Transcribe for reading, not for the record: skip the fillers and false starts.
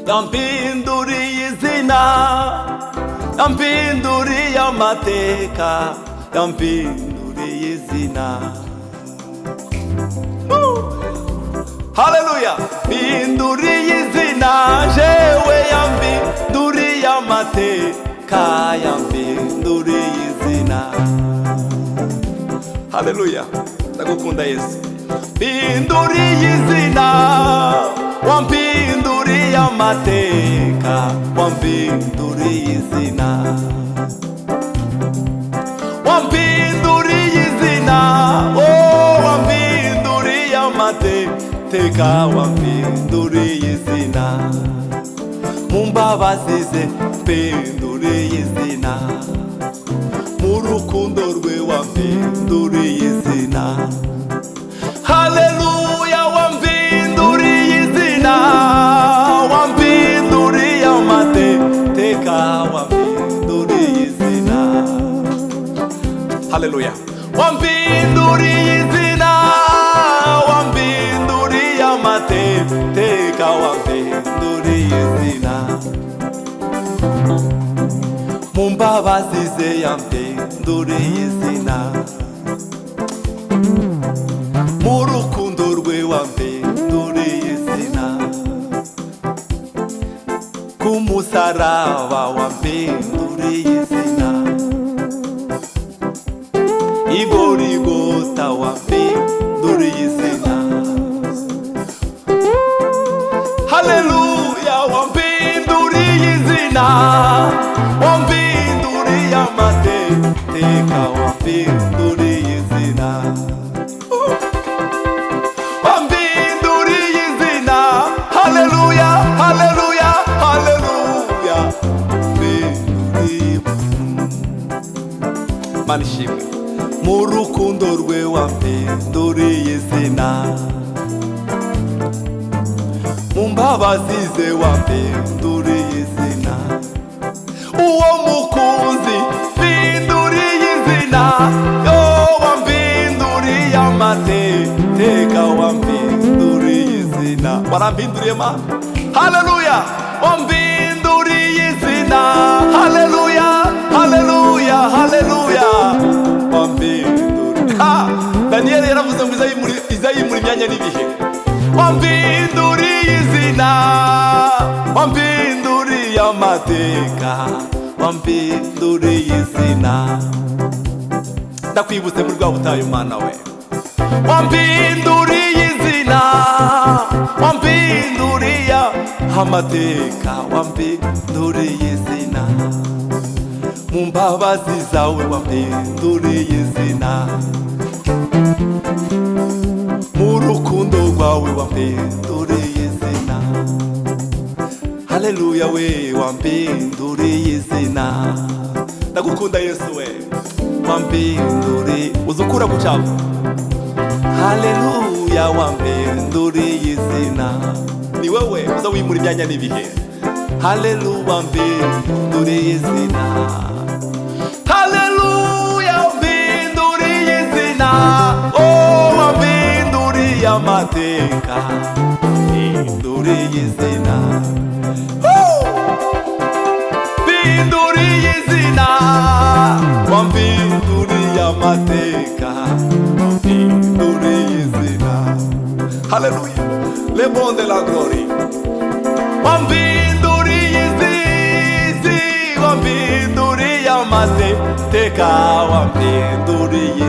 yampinduriye izina, yampinduriye amateka, yampinduriye izina. Haleluya! Mpinduriye izina, jewe yampinduriye amateka, yampinduriye izina. Haleluya! Ndagukunda Yesu. Mpinduriye izina, wampinduriye amateka, wampinduriye izina. Wampinduriye izina, oh wampinduriye amateka, wampinduriye izina. Mu mbabazi ze mpinduriye izina, mu rukundo rwe wampinduriye izina. Haleluya! Wampinduriye izina, wampinduriye amateka, wampinduriye izina. Haleluya! Wampinduriye izina, wampinduriye amateka, wampinduriye izina. Mu mbabazi ze yampinduriye izina, mu rukundo rwe wampinduriye izina. Ku musaraba wampinduriye izina, i Goligota wampinduriye izina. Haleluya! Wampinduriye izina, wampinduriye amateka, wampinduriye izina. Wampinduriye izina, haleluya, haleluya, haleluya. Mana ishimwe. Mu rukundo rwe wampinduriye izina, mu mbabazi ze wampinduriye izina. Uwo mukunzi mpinduriye izina, yo wampinduriye amateka, wampinduriye izina. Warampinduriye ma, haleluya! Wampinduriye izina, haleluya, haleluya, haleluya. Wampinduriye. Daniel yaravuze ngo izayimura imyanya n'ibihe. Wampinduriye izina, wampinduriye amateka, wampinduriye izina. Ndakwibutse muri bwa butayu Mana we. Wampinduriye izina, wampinduriye amateka, wampinduriye izina. Mu mbabazi zawe wampinduriye izina, mu rukundo rwawe wampinduriye izina. Haleluya we, wampinduriye izina. Ndagukunda Yesu we. Wampinduriye, uzukura kuchafu. Haleluya! Wampinduriye izina. Ni wewe uza wimura imyanya n'ibihe. Haleluya! Wampinduriye izina. Haleluya! Wampinduriye izina, oh wampinduriye amateka, wampinduriye izina. Wampinduriye izina, wampinduriye amateka, wampinduriye izina. Haleluya! Le bon de la gloire. Wampinduriye izina, wampinduriye amateka, wampinduriye